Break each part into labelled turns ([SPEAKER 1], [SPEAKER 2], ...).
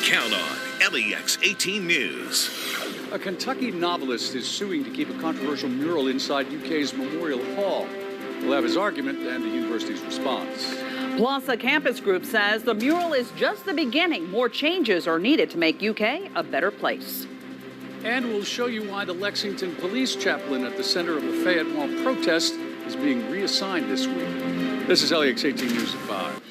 [SPEAKER 1] Count on LEX 18 News.
[SPEAKER 2] A Kentucky novelist is suing to keep a controversial mural inside UK's Memorial Hall. We'll have his argument and the university's response.
[SPEAKER 3] Plus, a campus group says the mural is just the beginning. More changes are needed to make UK a better place.
[SPEAKER 2] And we'll show you why the Lexington police chaplain at the center of the Fayette Mall protest is being reassigned this week. This is LEX 18 News at 5.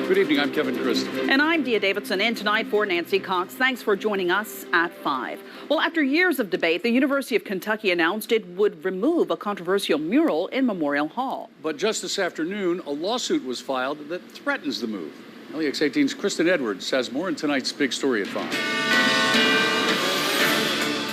[SPEAKER 2] Good evening, I'm Kevin Christie.
[SPEAKER 3] And I'm Dia Davidson, in tonight for Nancy Cox. Thanks for joining us at 5. Well, after years of debate, the University of Kentucky announced it would remove a controversial mural in Memorial Hall.
[SPEAKER 2] But just this afternoon, a lawsuit was filed that threatens the move. LEX 18's Kristen Edwards has more in tonight's big story at 5.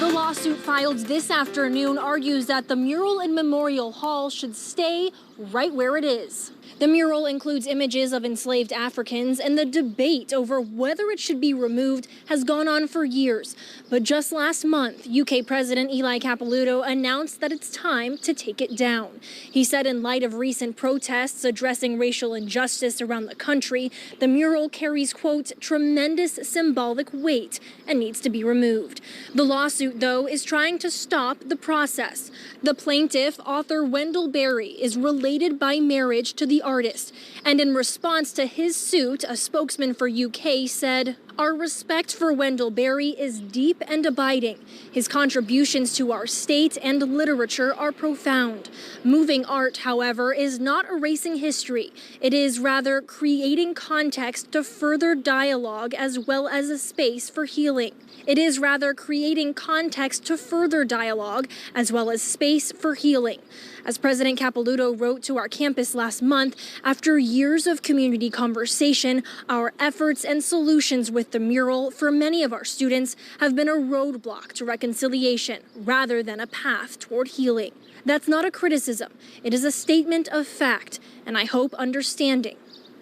[SPEAKER 4] The lawsuit filed this afternoon argues that the mural in Memorial Hall should stay right where it is. The mural includes images of enslaved Africans, and the debate over whether it should be removed has gone on for years. But just last month, UK President Eli Capilouto announced that it's time to take it down. He said in light of recent protests addressing racial injustice around the country, the mural carries, quote, tremendous symbolic weight and needs to be removed. The lawsuit, though, is trying to stop the process. The plaintiff, author Wendell Berry, is related by marriage to the artist. And in response to his suit, a spokesman for UK said, "Our respect for Wendell Berry is deep and abiding. His contributions to our state and literature are profound. Moving art, however, is not erasing history. It is rather creating context to further dialogue as well as a space for healing. It is rather creating context to further dialogue as well as space for healing." As President Capilouto wrote to our campus last month, after years of community conversation, our efforts and solutions with the mural for many of our students have been a roadblock to reconciliation rather than a path toward healing. That's not a criticism. It is a statement of fact, and I hope understanding.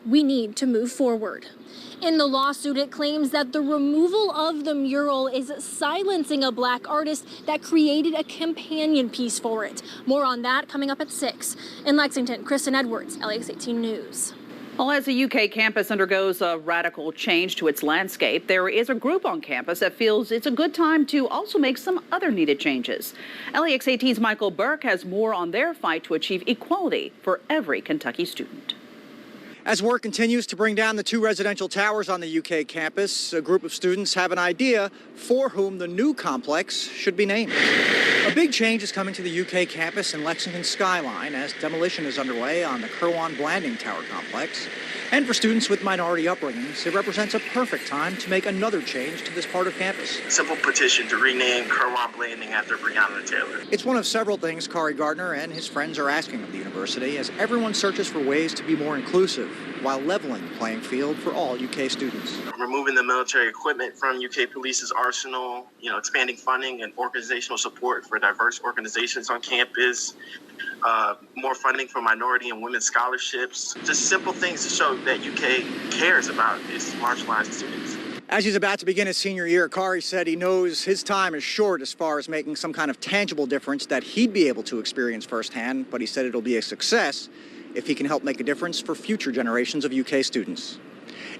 [SPEAKER 4] We need to move forward. In the lawsuit, it claims that the removal of the mural is silencing a black artist that created a companion piece for it. More on that coming up at 6. In Lexington, Kristen Edwards, LEX 18 News.
[SPEAKER 3] Well, as the UK campus undergoes a radical change to its landscape, there is a group on campus that feels it's a good time to also make some other needed changes. LEX 18's Michael Burke has more on their fight to achieve equality for every Kentucky student.
[SPEAKER 5] As work continues to bring down the 2 residential towers on the UK campus, a group of students have an idea for whom the new complex should be named. A big change is coming to the UK campus in Lexington Skyline as demolition is underway on the Kirwan Blanding Tower complex. And for students with minority upbringings, it represents a perfect time to make another change to this part of campus.
[SPEAKER 6] Simple petition to rename Kirwan Blanding after Breonna Taylor.
[SPEAKER 5] It's one of several things Kari Gardner and his friends are asking of the university as everyone searches for ways to be more inclusive while leveling the playing field for all UK students.
[SPEAKER 6] Removing the military equipment from UK Police's arsenal, expanding funding and organizational support for diverse organizations on campus, more funding for minority and women's scholarships, just simple things to show that UK cares about its marginalized students.
[SPEAKER 5] As he's about to begin his senior year, Kari said he knows his time is short as far as making some kind of tangible difference that he'd be able to experience firsthand, but he said it'll be a success if he can help make a difference for future generations of UK students.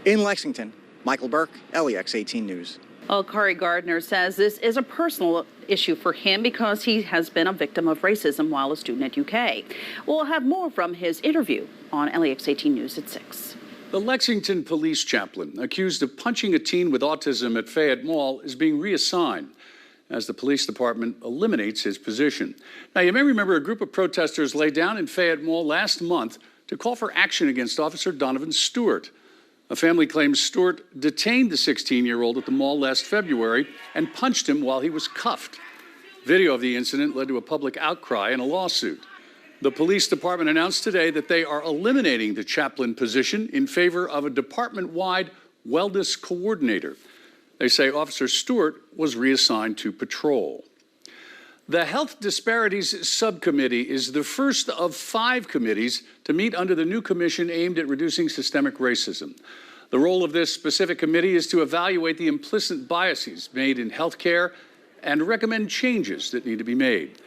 [SPEAKER 5] In Lexington, Michael Burke, LEX 18 News.
[SPEAKER 3] Well, Kari Gardner says this is a personal issue for him because he has been a victim of racism while a student at UK. We'll have more from his interview on LEX 18 News at 6.
[SPEAKER 2] The Lexington police chaplain accused of punching a teen with autism at Fayette Mall is being reassigned as the police department eliminates his position. Now, you may remember a group of protesters lay down in Fayette Mall last month to call for action against Officer Donovan Stewart. A family claims Stewart detained the 16-year-old at the mall last February and punched him while he was cuffed. Video of the incident led to a public outcry and a lawsuit. The police department announced today that they are eliminating the chaplain position in favor of a department-wide wellness coordinator. They say Officer Stewart was reassigned to patrol. The Health Disparities Subcommittee is the first of 5 committees to meet under the new commission aimed at reducing systemic racism. The role of this specific committee is to evaluate the implicit biases made in healthcare and recommend changes that need to be made.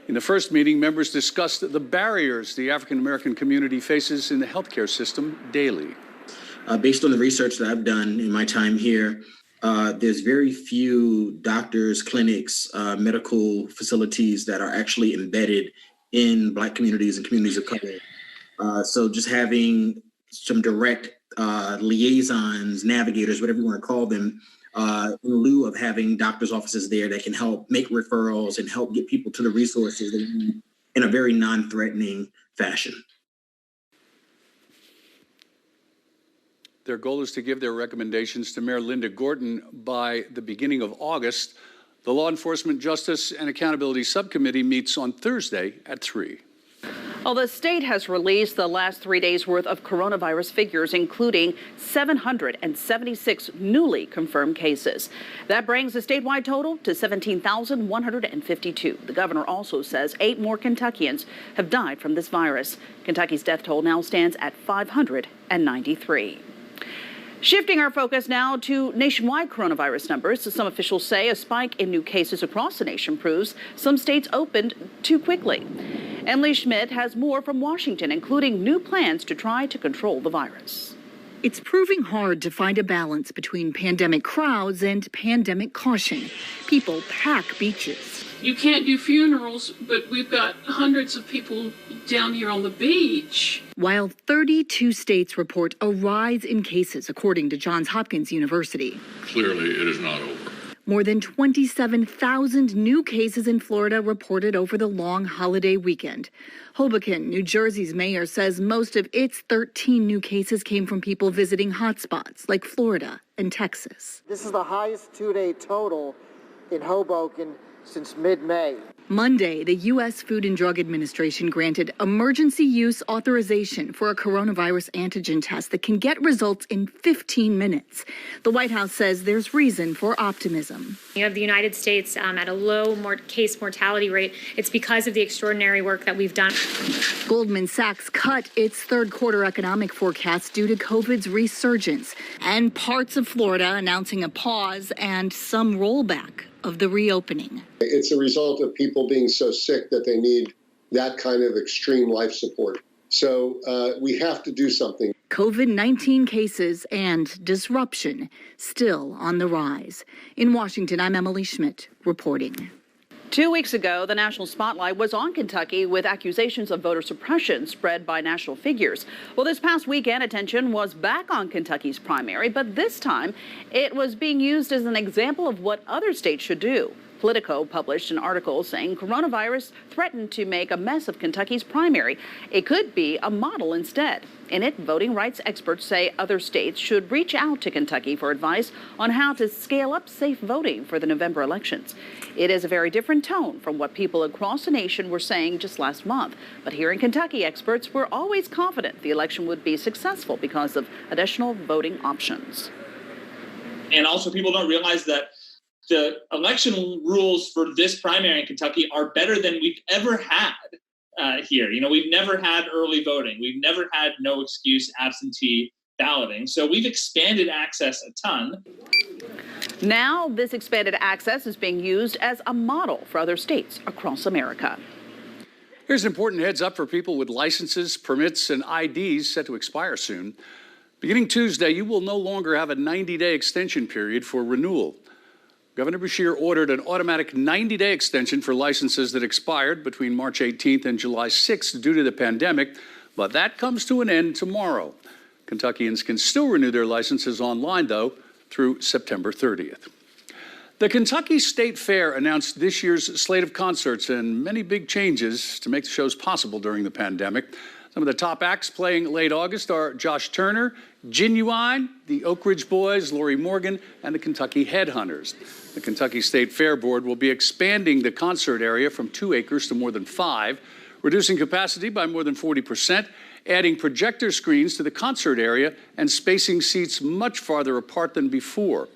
[SPEAKER 2] In the first meeting, members discussed the barriers the African American community faces in the healthcare system daily.
[SPEAKER 7] Based on the research that I've done in my time here, there's very few doctors, clinics, medical facilities that are actually embedded in Black communities and communities of color. So just having some direct liaisons, navigators, whatever you want to call them, in lieu of having doctors' offices there that can help make referrals and help get people to the resources they need in a very non-threatening fashion.
[SPEAKER 2] Their goal is to give their recommendations to Mayor Linda Gorton by the beginning of August. The Law Enforcement Justice and Accountability Subcommittee meets on Thursday at 3.
[SPEAKER 3] Well, the state has released the last 3 days' worth of coronavirus figures, including 776 newly confirmed cases. That brings the statewide total to 17,152. The governor also says 8 more Kentuckians have died from this virus. Kentucky's death toll now stands at 593. Shifting our focus now to nationwide coronavirus numbers. Some officials say a spike in new cases across the nation proves some states opened too quickly. Emily Schmidt has more from Washington, including new plans to try to control the virus.
[SPEAKER 8] It's proving hard to find a balance between pandemic crowds and pandemic caution. People pack beaches.
[SPEAKER 9] You can't do funerals, but we've got hundreds of people down here on the beach.
[SPEAKER 8] While 32 states report a rise in cases, according to Johns Hopkins University.
[SPEAKER 10] Clearly, it is not over.
[SPEAKER 8] More than 27,000 new cases in Florida reported over the long holiday weekend. Hoboken, New Jersey's mayor says most of its 13 new cases came from people visiting hotspots like Florida and Texas.
[SPEAKER 11] This is the highest two-day total in Hoboken since mid-May.
[SPEAKER 8] Monday, the U.S. Food and Drug Administration granted emergency use authorization for a coronavirus antigen test that can get results in 15 minutes. The White House says there's reason for optimism.
[SPEAKER 12] You have the United States at a low case mortality rate. It's because of the extraordinary work that we've done.
[SPEAKER 8] Goldman Sachs cut its third quarter economic forecast due to COVID's resurgence, and parts of Florida announcing a pause and some rollback of the reopening.
[SPEAKER 13] It's a result of people being so sick that they need that kind of extreme life support. So we have to do something.
[SPEAKER 8] COVID-19 cases and disruption still on the rise. In Washington, I'm Emily Schmidt reporting.
[SPEAKER 3] 2 weeks ago, the national spotlight was on Kentucky with accusations of voter suppression spread by national figures. Well, this past weekend, attention was back on Kentucky's primary, but this time it was being used as an example of what other states should do. Politico published an article saying coronavirus threatened to make a mess of Kentucky's primary. It could be a model instead. In it, voting rights experts say other states should reach out to Kentucky for advice on how to scale up safe voting for the November elections. It is a very different tone from what people across the nation were saying just last month. But here in Kentucky, experts were always confident the election would be successful because of additional voting options.
[SPEAKER 14] And also, people don't realize that the election rules for this primary in Kentucky are better than we've ever had here. You know, we've never had early voting. We've never had no excuse absentee balloting. So we've expanded access a ton.
[SPEAKER 3] Now, this expanded access is being used as a model for other states across America.
[SPEAKER 2] Here's an important heads up for people with licenses, permits, and IDs set to expire soon. Beginning Tuesday, you will no longer have a 90-day extension period for renewal. Governor Beshear ordered an automatic 90-day extension for licenses that expired between March 18th and July 6th due to the pandemic, but that comes to an end tomorrow. Kentuckians can still renew their licenses online, though, through September 30th. The Kentucky State Fair announced this year's slate of concerts and many big changes to make the shows possible during the pandemic. Some of the top acts playing late August are Josh Turner, Genuine, the Oak Ridge Boys, Lori Morgan, and the Kentucky Headhunters. The Kentucky State Fair Board will be expanding the concert area from 2 acres to more than 5, reducing capacity by more than 40%, adding projector screens to the concert area, and spacing seats much farther apart than before.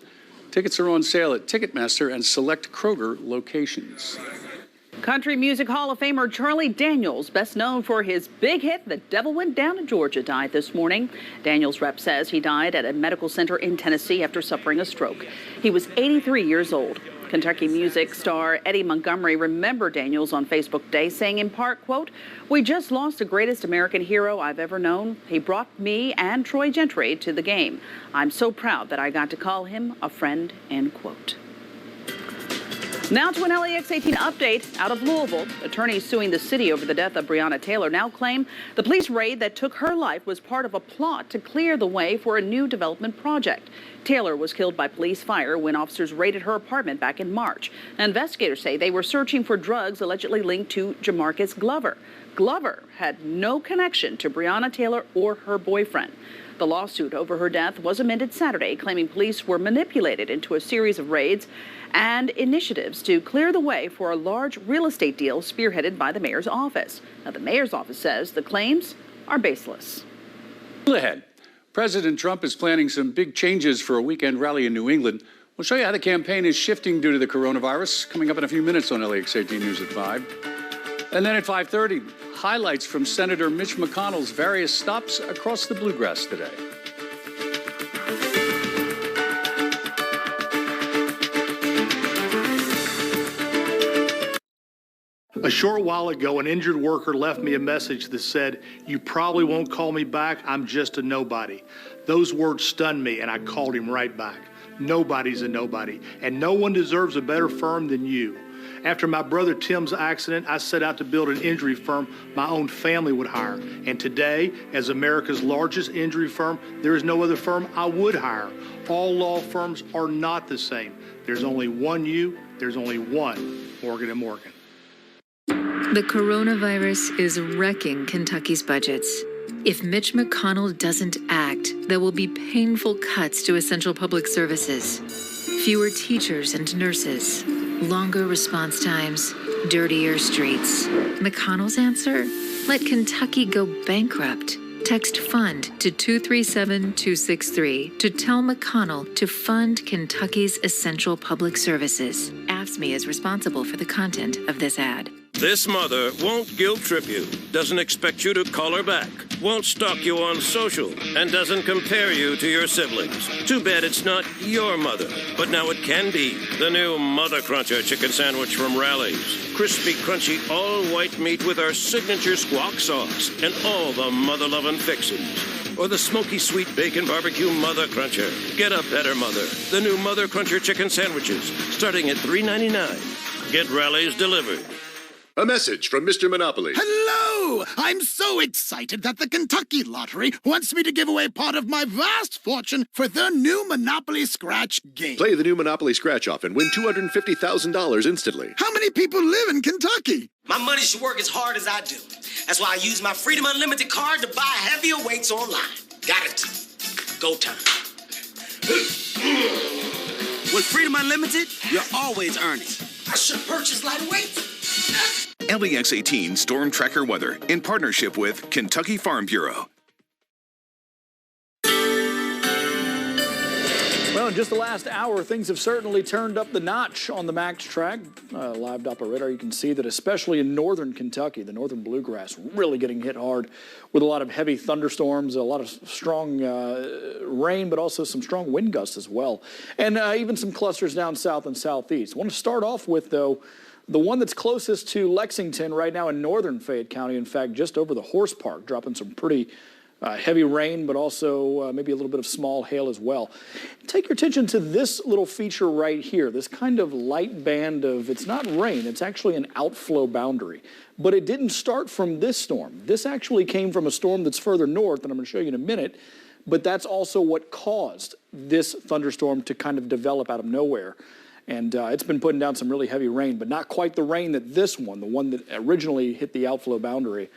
[SPEAKER 2] Tickets are on sale at Ticketmaster and select Kroger locations.
[SPEAKER 3] Country Music Hall of Famer Charlie Daniels, best known for his big hit, The Devil Went Down to Georgia, died this morning. Daniels' rep says he died at a medical center in Tennessee after suffering a stroke. He was 83 years old. Kentucky music star Eddie Montgomery remembered Daniels on Facebook Day, saying in part, quote, "We just lost the greatest American hero I've ever known. He brought me and Troy Gentry to the game. I'm so proud that I got to call him a friend," end quote. Now to an LEX 18 update out of Louisville. Attorneys suing the city over the death of Breonna Taylor now claim the police raid that took her life was part of a plot to clear the way for a new development project. Taylor was killed by police fire when officers raided her apartment back in March. Investigators say they were searching for drugs allegedly linked to Jamarcus Glover. Glover had no connection to Breonna Taylor or her boyfriend. The lawsuit over her death was amended Saturday, claiming police were manipulated into a series of raids and initiatives to clear the way for a large real estate deal spearheaded by the mayor's office. Now, the mayor's office says the claims are baseless.
[SPEAKER 2] Ahead, President Trump is planning some big changes for a weekend rally in New England. We'll show you how the campaign is shifting due to the coronavirus, coming up in a few minutes on LEX 18 News at 5. And then at 5:30, highlights from Senator Mitch McConnell's various stops across the bluegrass today.
[SPEAKER 15] A short while ago, an injured worker left me a message that said, "You probably won't call me back. I'm just a nobody." Those words stunned me, and I called him right back. Nobody's a nobody, and no one deserves a better firm than you. After my brother Tim's accident, I set out to build an injury firm my own family would hire. And today, as America's largest injury firm, there is no other firm I would hire. All law firms are not the same. There's only one you, there's only one Morgan & Morgan.
[SPEAKER 16] The coronavirus is wrecking Kentucky's budgets. If Mitch McConnell doesn't act, there will be painful cuts to essential public services. Fewer teachers and nurses, longer response times, dirtier streets. McConnell's answer? Let Kentucky go bankrupt. Text FUND to 237-263 to tell McConnell to fund Kentucky's essential public services. AFSCME is responsible for the content of this ad.
[SPEAKER 17] This mother won't guilt trip you, doesn't expect you to call her back, won't stalk you on social, and doesn't compare you to your siblings. Too bad it's not your mother, but now it can be. The new Mother Cruncher chicken sandwich from Rally's. Crispy, crunchy, all-white meat with our signature squawk sauce and all the mother-loving fixings. Or the smoky sweet bacon barbecue Mother Cruncher. Get a better mother. The new Mother Cruncher chicken sandwiches, starting at $3.99. Get Rally's delivered.
[SPEAKER 18] A message from Mr. Monopoly.
[SPEAKER 19] Hello! I'm so excited that the Kentucky Lottery wants me to give away part of my vast fortune for their new Monopoly Scratch game.
[SPEAKER 18] Play the new Monopoly Scratch-Off and win $250,000 instantly.
[SPEAKER 19] How many people live in Kentucky?
[SPEAKER 20] My money should work as hard as I do. That's why I use my Freedom Unlimited card to buy heavier weights online. Got it. Go time. With Freedom Unlimited, you're always earning. I should purchase lighter weights.
[SPEAKER 1] LEX 18 Storm Tracker Weather in partnership with Kentucky Farm Bureau.
[SPEAKER 2] Well, in just the last hour, things have certainly turned up the notch on the Max track. Live Doppler radar, you can see that especially in northern Kentucky, the northern bluegrass really getting hit hard with a lot of heavy thunderstorms, a lot of strong rain, but also some strong wind gusts as well. And even some clusters down south and southeast. I want to start off with, though, the one that's closest to Lexington right now in northern Fayette County, in fact, just over the Horse Park, dropping some pretty heavy rain, but also maybe a little bit of small hail as well. Take your attention to this little feature right here, this kind of light band of, it's not rain, it's actually an outflow boundary. But it didn't start from this storm. This actually came from a storm that's further north, and I'm going to show you in a minute, but that's also what caused this thunderstorm to kind of develop out of nowhere. And it's been putting down some really heavy rain, but not quite the rain that this one, the one that originally hit the outflow boundary.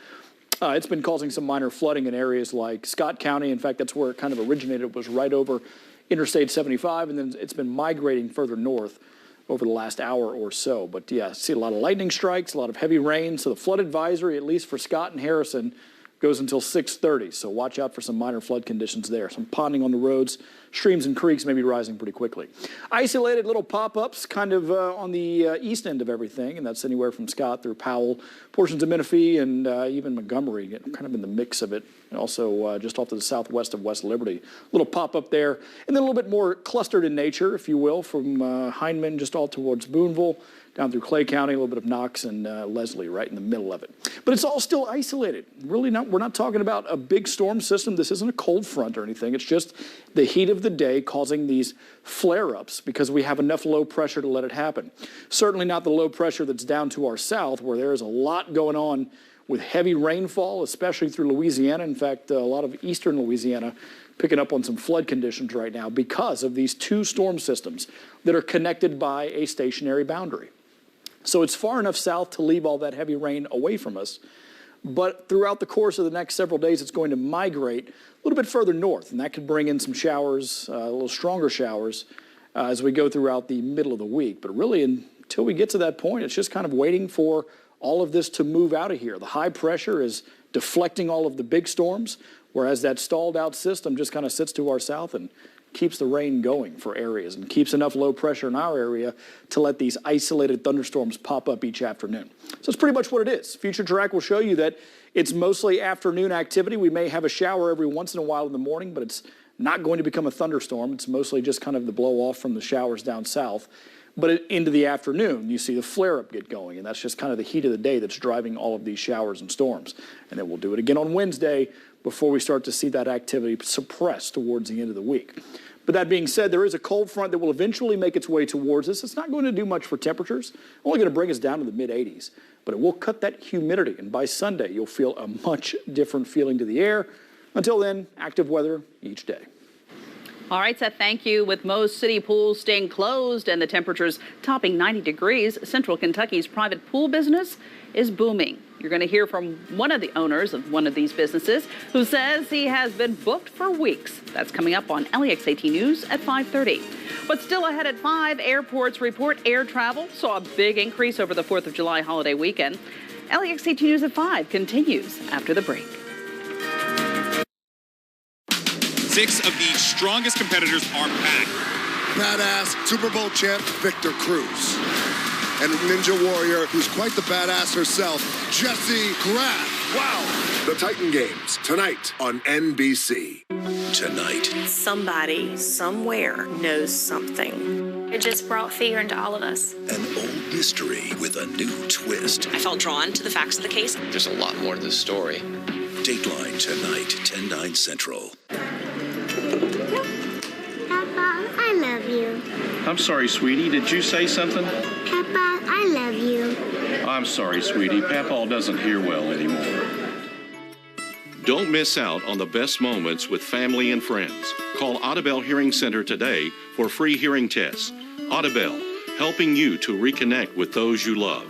[SPEAKER 2] It's been causing some minor flooding in areas like Scott County. In fact, that's where it kind of originated. It was right over Interstate 75, and then it's been migrating further north over the last hour or so. But yeah, see a lot of lightning strikes, a lot of heavy rain. So the flood advisory, at least for Scott and Harrison,
[SPEAKER 21] goes until 6:30, so watch out for some minor flood conditions there. Some ponding on the roads, streams and creeks may be rising pretty quickly. Isolated little pop-ups kind of on the east end of everything, and that's anywhere from Scott through Powell, portions of Menifee, and even Montgomery, kind of in the mix of it. And also just off to the southwest of West Liberty. A little pop-up there, and then a little bit more clustered in nature, if you will, from Hindman just all towards Boonville, down through Clay County, a little bit of Knox and Leslie right in the middle of it. But it's all still isolated. Really not, we're not talking about a big storm system. This isn't a cold front or anything. It's just the heat of the day causing these flare-ups because we have enough low pressure to let it happen. Certainly not the low pressure that's down to our south where there is a lot going on with heavy rainfall, especially through Louisiana. In fact, a lot of eastern Louisiana picking up on some flood conditions right now because of these two storm systems that are connected by a stationary boundary. So it's far enough south to leave all that heavy rain away from us, but throughout the course of the next several days, it's going to migrate a little bit further north, and that could bring in some showers, a little stronger showers, as we go throughout the middle of the week. But really, until we get to that point, it's just kind of waiting for all of this to move out of here. The high pressure is deflecting all of the big storms, whereas that stalled out system just kind of sits to our south and keeps the rain going for areas and keeps enough low pressure in our area to let these isolated thunderstorms pop up each afternoon. So that's pretty much what it is. Future track will show you that it's mostly afternoon activity. We may have a shower every once in a while in the morning, but it's not going to become a thunderstorm. It's mostly just kind of the blow off from the showers down south. But into the afternoon, you see the flare-up get going, and that's just kind of the heat of the day that's driving all of these showers and storms. And then we'll do it again on Wednesday before we start to see that activity suppress towards the end of the week. But that being said, there is a cold front that will eventually make its way towards us. It's not going to do much for temperatures, only going to bring us down to the mid-80s. But it will cut that humidity, and by Sunday, you'll feel a much different feeling to the air. Until then, active weather each day.
[SPEAKER 3] All right, Seth, thank you. With most city pools staying closed and the temperatures topping 90 degrees, Central Kentucky's private pool business is booming. You're going to hear from one of the owners of one of these businesses who says he has been booked for weeks. That's coming up on LEX 18 News at 5:30. But still ahead at 5, airports report air travel saw a big increase over the 4th of July holiday weekend. LEX 18 News at 5 continues after the break.
[SPEAKER 22] 6 of the strongest competitors are back.
[SPEAKER 23] Badass Super Bowl champ Victor Cruz. And Ninja Warrior, who's quite the badass herself, Jessie Graff.
[SPEAKER 18] Wow. The Titan Games, tonight on NBC.
[SPEAKER 24] Tonight. Somebody, somewhere, knows something.
[SPEAKER 12] It just brought fear into all of us.
[SPEAKER 24] An old mystery with a new twist.
[SPEAKER 25] I felt drawn to the facts of the case.
[SPEAKER 24] There's a lot more to this story. Dateline tonight, 10/9 Central.
[SPEAKER 26] Papa, I love you.
[SPEAKER 27] I'm sorry, sweetie. Did you say something?
[SPEAKER 26] Papa, I love you.
[SPEAKER 27] I'm sorry, sweetie. Papaw doesn't hear well anymore. Don't miss out on the best moments with family and friends. Call Audibel Hearing Center today for free hearing tests. Audibel, helping you to reconnect with those you love.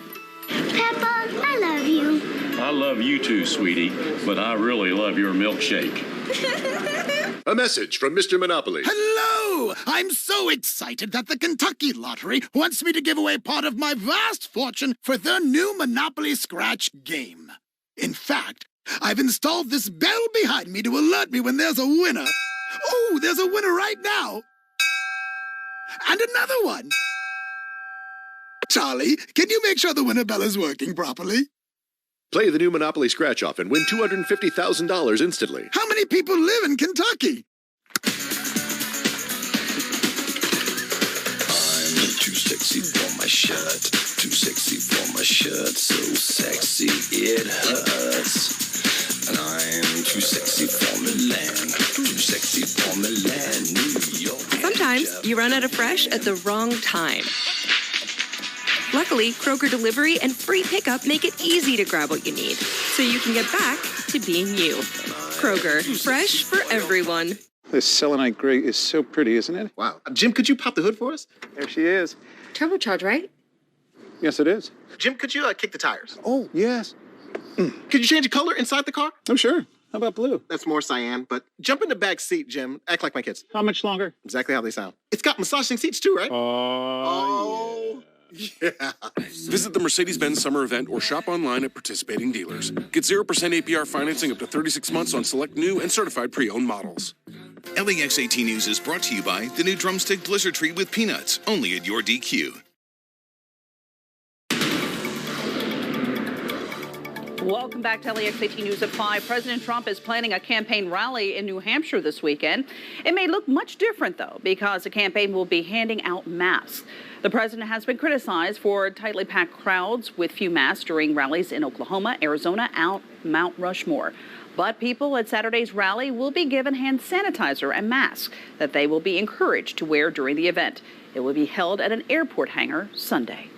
[SPEAKER 26] Papa, I love you.
[SPEAKER 27] I love you too, sweetie, but I really love your milkshake.
[SPEAKER 18] A message from Mr. Monopoly.
[SPEAKER 19] Hello! I'm so excited that the Kentucky Lottery wants me to give away part of my vast fortune for their new Monopoly Scratch game. In fact, I've installed this bell behind me to alert me when there's a winner. Oh, there's a winner right now. And another one. Charlie, can you make sure the winner bell is working properly?
[SPEAKER 18] Play the new Monopoly Scratch-Off and win $250,000 instantly.
[SPEAKER 19] How many people live in Kentucky?
[SPEAKER 24] I'm too sexy for my shirt. Too sexy for my shirt. So sexy it hurts. And I'm too sexy for Milan. Too sexy for Milan, New York.
[SPEAKER 25] Sometimes you run out of fresh at the wrong time. Luckily, Kroger Delivery and free pickup make it easy to grab what you need, so you can get back to being you. Kroger, fresh for everyone.
[SPEAKER 28] This selenite gray is so pretty, isn't it?
[SPEAKER 29] Wow. Jim, could you pop the hood for us?
[SPEAKER 28] There she is.
[SPEAKER 25] Turbocharge, right?
[SPEAKER 28] Yes, it is.
[SPEAKER 29] Jim, could you kick the tires?
[SPEAKER 28] Oh, yes.
[SPEAKER 29] Could you change the color inside the car?
[SPEAKER 28] Oh, sure. How about blue?
[SPEAKER 29] That's more cyan, but jump in the back seat, Jim. Act like my kids.
[SPEAKER 28] How much longer?
[SPEAKER 29] Exactly how they sound. It's got massaging seats too, right?
[SPEAKER 28] Oh.
[SPEAKER 23] Yeah.
[SPEAKER 4] Visit the Mercedes-Benz summer event or shop online at participating dealers. Get 0% APR financing up to 36 months on select new and certified pre-owned models.
[SPEAKER 1] LEX 18 News is brought to you by the new Drumstick Blizzard Treat with Peanuts, only at your DQ.
[SPEAKER 3] Welcome back to LEX 18 News at 5. President Trump is planning a campaign rally in New Hampshire this weekend. It may look much different, though, because the campaign will be handing out masks. The president has been criticized for tightly packed crowds with few masks during rallies in Oklahoma, Arizona, and Mount Rushmore. But people at Saturday's rally will be given hand sanitizer and masks that they will be encouraged to wear during the event. It will be held at an airport hangar Sunday.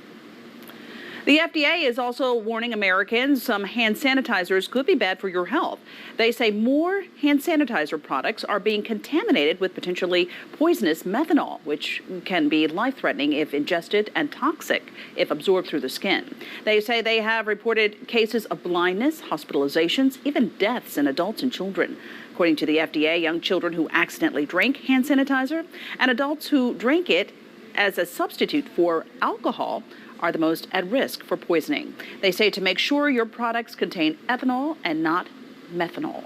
[SPEAKER 3] The FDA is also warning Americans some hand sanitizers could be bad for your health. They say more hand sanitizer products are being contaminated with potentially poisonous methanol, which can be life-threatening if ingested and toxic if absorbed through the skin. They say they have reported cases of blindness, hospitalizations, even deaths in adults and children. According to the FDA, young children who accidentally drink hand sanitizer and adults who drink it as a substitute for alcohol are the most at risk for poisoning. They say to make sure your products contain ethanol and not methanol.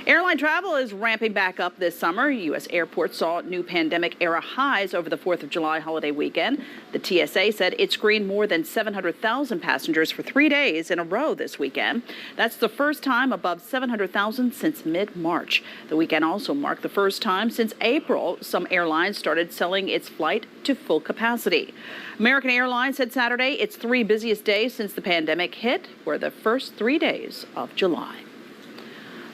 [SPEAKER 3] Airline travel is ramping back up this summer. U.S. airports saw new pandemic-era highs over the 4th of July holiday weekend. The TSA said it screened more than 700,000 passengers for 3 days in a row this weekend. That's the first time above 700,000 since mid-March. The weekend also marked the first time since April some airlines started selling its flight to full capacity. American Airlines said Saturday its 3 busiest days since the pandemic hit were the first 3 days of July.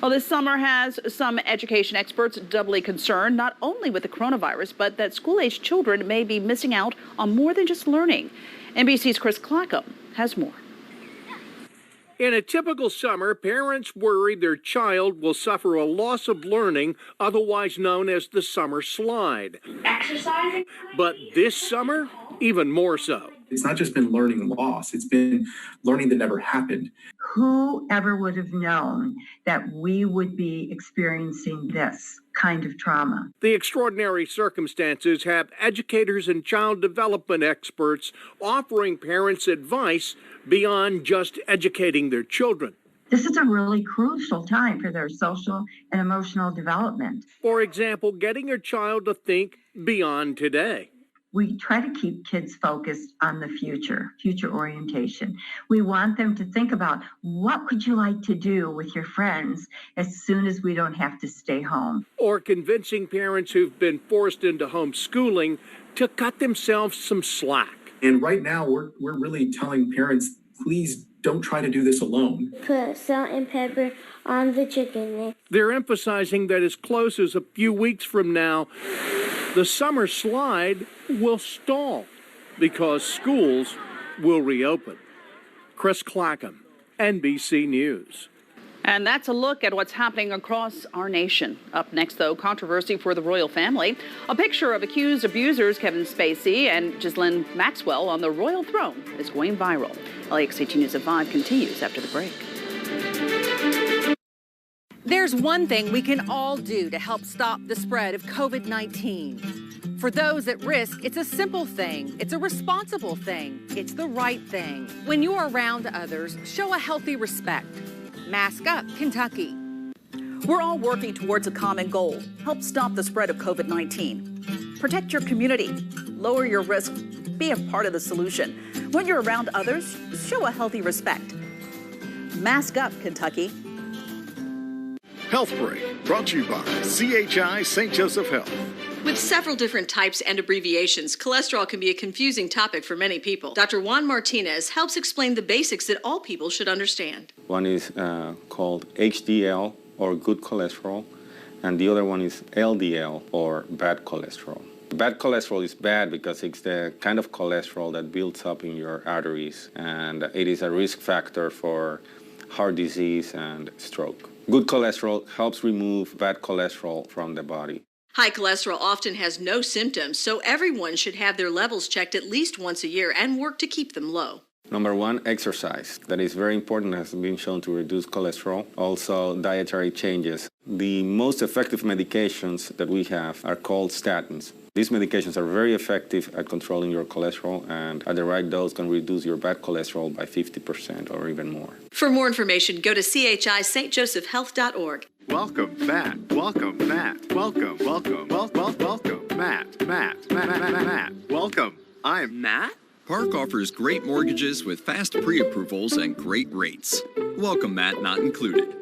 [SPEAKER 3] Well, this summer has some education experts doubly concerned, not only with the coronavirus, but that school-aged children may be missing out on more than just learning. NBC's Chris Clackham has more.
[SPEAKER 5] In a typical summer, parents worry their child will suffer a loss of learning, otherwise known as the summer slide.
[SPEAKER 6] Exercising?
[SPEAKER 5] But this summer, even more so.
[SPEAKER 7] It's not just been learning loss, it's been learning that never happened.
[SPEAKER 8] Who ever would have known that we would be experiencing this kind of trauma?
[SPEAKER 5] The extraordinary circumstances have educators and child development experts offering parents advice beyond just educating their children.
[SPEAKER 8] This is a really crucial time for their social and emotional development.
[SPEAKER 5] For example, getting your child to think beyond today.
[SPEAKER 8] We try to keep kids focused on the future orientation. We want them to think about what would you like to do with your friends as soon as we don't have to stay home.
[SPEAKER 5] Or convincing parents who've been forced into homeschooling to cut themselves some slack.
[SPEAKER 7] And right now, we're really telling parents, please don't try to do this alone.
[SPEAKER 26] Put salt and pepper on the chicken.
[SPEAKER 5] They're emphasizing that as close as a few weeks from now, the summer slide will stall because schools will reopen. Chris Clackham, NBC News.
[SPEAKER 3] And that's a look at what's happening across our nation. Up next, though, controversy for the royal family. A picture of accused abusers Kevin Spacey and Ghislaine Maxwell on the royal throne is going viral. LEX 18 News at 5 continues after the break.
[SPEAKER 9] There's one thing we can all do to help stop the spread of COVID-19. For those at risk, it's a simple thing. It's a responsible thing. It's the right thing. When you're around others, show a healthy respect. Mask up, Kentucky.
[SPEAKER 3] We're all working towards a common goal. Help stop the spread of COVID-19. Protect your community. Lower your risk. Be a part of the solution. When you're around others, show a healthy respect. Mask up, Kentucky.
[SPEAKER 10] Health Break, brought to you by CHI St. Joseph Health.
[SPEAKER 11] With several different types and abbreviations, cholesterol can be a confusing topic for many people. Dr. Juan Martinez helps explain the basics that all people should understand.
[SPEAKER 13] One is called HDL, or good cholesterol, and the other one is LDL, or bad cholesterol. Bad cholesterol is bad because it's the kind of cholesterol that builds up in your arteries, and it is a risk factor for heart disease and stroke. Good cholesterol helps remove bad cholesterol from the body.
[SPEAKER 11] High cholesterol often has no symptoms, so everyone should have their levels checked at least once a year and work to keep them low.
[SPEAKER 13] Number one, exercise. That is very important, has been shown to reduce cholesterol. Also, dietary changes. The most effective medications that we have are called statins. These medications are very effective at controlling your cholesterol, and at the right dose can reduce your bad cholesterol by 50% or even more.
[SPEAKER 11] For more information, go to chistjosephhealth.org.
[SPEAKER 10] Welcome, Matt. Welcome, Matt. Welcome, Matt. Welcome. I'm
[SPEAKER 2] Matt. Park offers great mortgages with fast pre-approvals and great rates. Welcome, Matt, not included.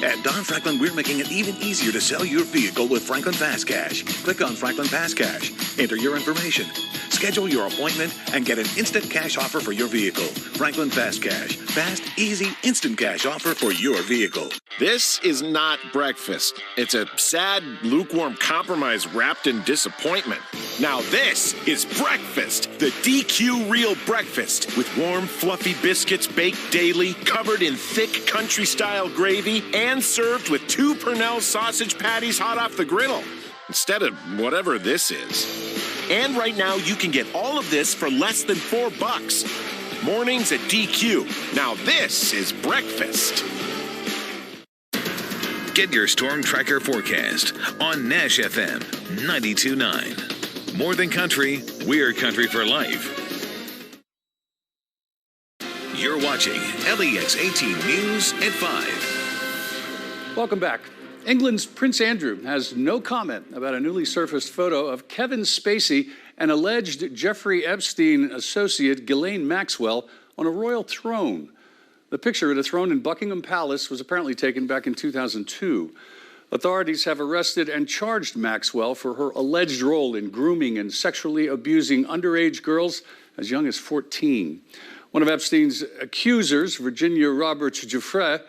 [SPEAKER 1] At Don Franklin, we're making it even easier to sell your vehicle with Franklin Fast Cash. Click on Franklin Fast Cash, enter your information, schedule your appointment, and get an instant cash offer for your vehicle. Franklin Fast Cash. Fast, easy, instant cash offer for your vehicle.
[SPEAKER 6] This is not breakfast. It's a sad, lukewarm compromise wrapped in disappointment. Now this is breakfast, the DQ Real Breakfast, with warm, fluffy biscuits baked daily, covered in thick country-style gravy, and served with 2 Purnell sausage patties hot off the griddle, instead of whatever this is. And right now, you can get all of this for less than $4. Mornings at DQ. Now this is breakfast.
[SPEAKER 1] Get your Storm Tracker forecast on Nash FM 92.9. More than country, we're country for life. You're watching LEX 18 News at 5.
[SPEAKER 14] Welcome back. England's Prince Andrew has no comment about a newly surfaced photo of Kevin Spacey and alleged Jeffrey Epstein associate Ghislaine Maxwell on a royal throne. The picture at a throne in Buckingham Palace was apparently taken back in 2002. Authorities have arrested and charged Maxwell for her alleged role in grooming and sexually abusing underage girls as young as 14. One of Epstein's accusers, Virginia Roberts Giuffre,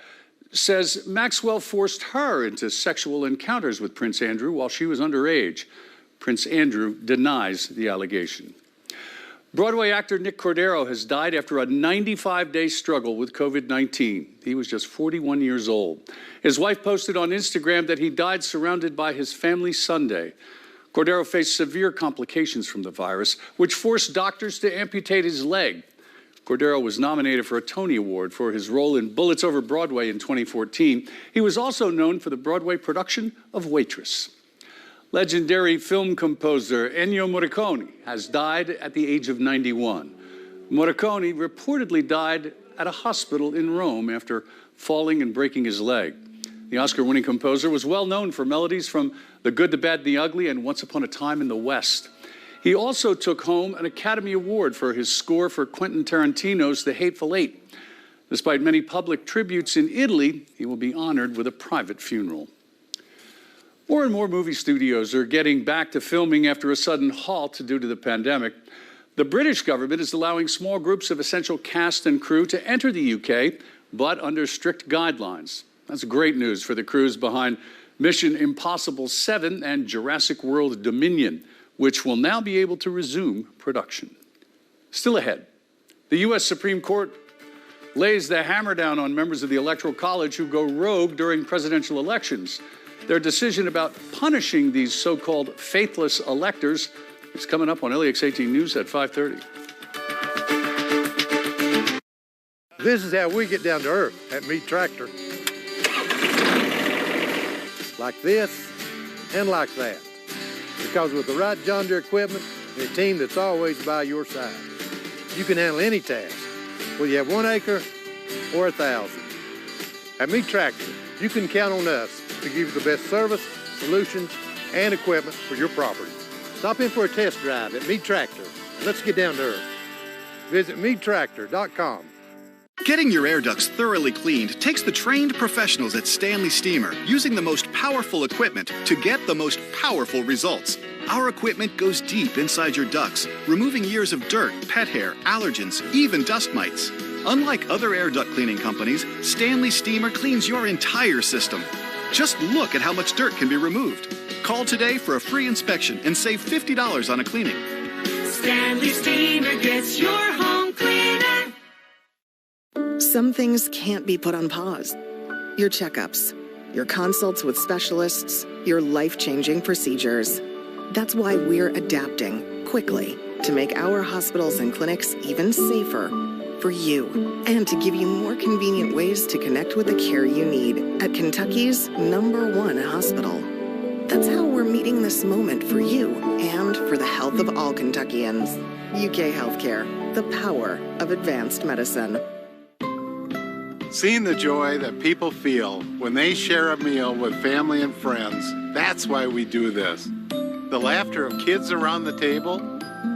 [SPEAKER 14] says Maxwell forced her into sexual encounters with Prince Andrew while she was underage. Prince Andrew denies the allegation. Broadway actor Nick Cordero has died after a 95-day struggle with COVID-19. He was just 41 years old. His wife posted on Instagram that he died surrounded by his family Sunday. Cordero faced severe complications from the virus, which forced doctors to amputate his leg. Cordero was nominated for a Tony Award for his role in Bullets Over Broadway in 2014. He was also known for the Broadway production of Waitress. Legendary film composer Ennio Morricone has died at the age of 91. Morricone reportedly died at a hospital in Rome after falling and breaking his leg. The Oscar-winning composer was well known for melodies from The Good, the Bad, and the Ugly and Once Upon a Time in the West. He also took home an Academy Award for his score for Quentin Tarantino's The Hateful Eight. Despite many public tributes in Italy, he will be honored with a private funeral. More and more movie studios are getting back to filming after a sudden halt due to the pandemic. The British government is allowing small groups of essential cast and crew to enter the UK, but under strict guidelines. That's great news for the crews behind Mission Impossible 7 and Jurassic World Dominion, which will now be able to resume production. Still ahead, the U.S. Supreme Court lays the hammer down on members of the Electoral College who go rogue during presidential elections. Their decision about punishing these so-called faithless electors is coming up on LEX 18 News at 5:30.
[SPEAKER 15] This is how we get down to earth at Meat Tractor. Like this and like that. Because with the right John Deere equipment and a team that's always by your side, you can handle any task, whether you have 1 acre or 1,000. At Meat Tractor, you can count on us to give you the best service, solutions, and equipment for your property. Stop in for a test drive at Meat Tractor, and let's get down to earth. Visit meattractor.com.
[SPEAKER 16] Getting your air ducts thoroughly cleaned takes the trained professionals at Stanley Steamer using the most powerful equipment to get the most powerful results. Our equipment goes deep inside your ducts, removing years of dirt, pet hair, allergens, even dust mites. Unlike other air duct cleaning companies, Stanley Steamer cleans your entire system. Just look at how much dirt can be removed. Call today for a free inspection and save $50 on a cleaning.
[SPEAKER 17] Stanley Steamer gets your home cleaner.
[SPEAKER 20] Some things can't be put on pause. Your checkups, your consults with specialists, your life-changing procedures. That's why we're adapting quickly to make our hospitals and clinics even safer for you and to give you more convenient ways to connect with the care you need at Kentucky's #1 hospital. That's how we're meeting this moment for you and for the health of all Kentuckians. UK Healthcare, the power of advanced medicine.
[SPEAKER 12] Seeing the joy that people feel when they share a meal with family and friends, that's why we do this. The laughter of kids around the table,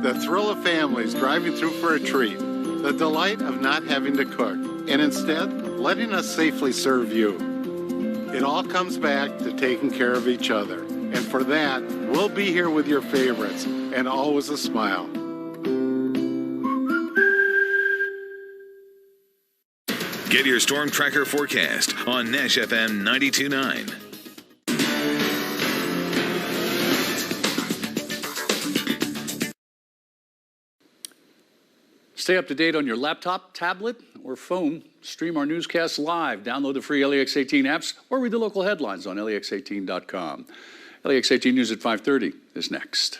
[SPEAKER 12] the thrill of families driving through for a treat, the delight of not having to cook, and instead letting us safely serve you. It all comes back to taking care of each other. And for that, we'll be here with your favorites and always a smile.
[SPEAKER 1] Get your Storm Tracker forecast on Nash FM 92.9.
[SPEAKER 14] Stay up to date on your laptop, tablet, or phone. Stream our newscasts live. Download the free LEX 18 apps or read the local headlines on lex18.com. LEX 18 News at 5:30 is next.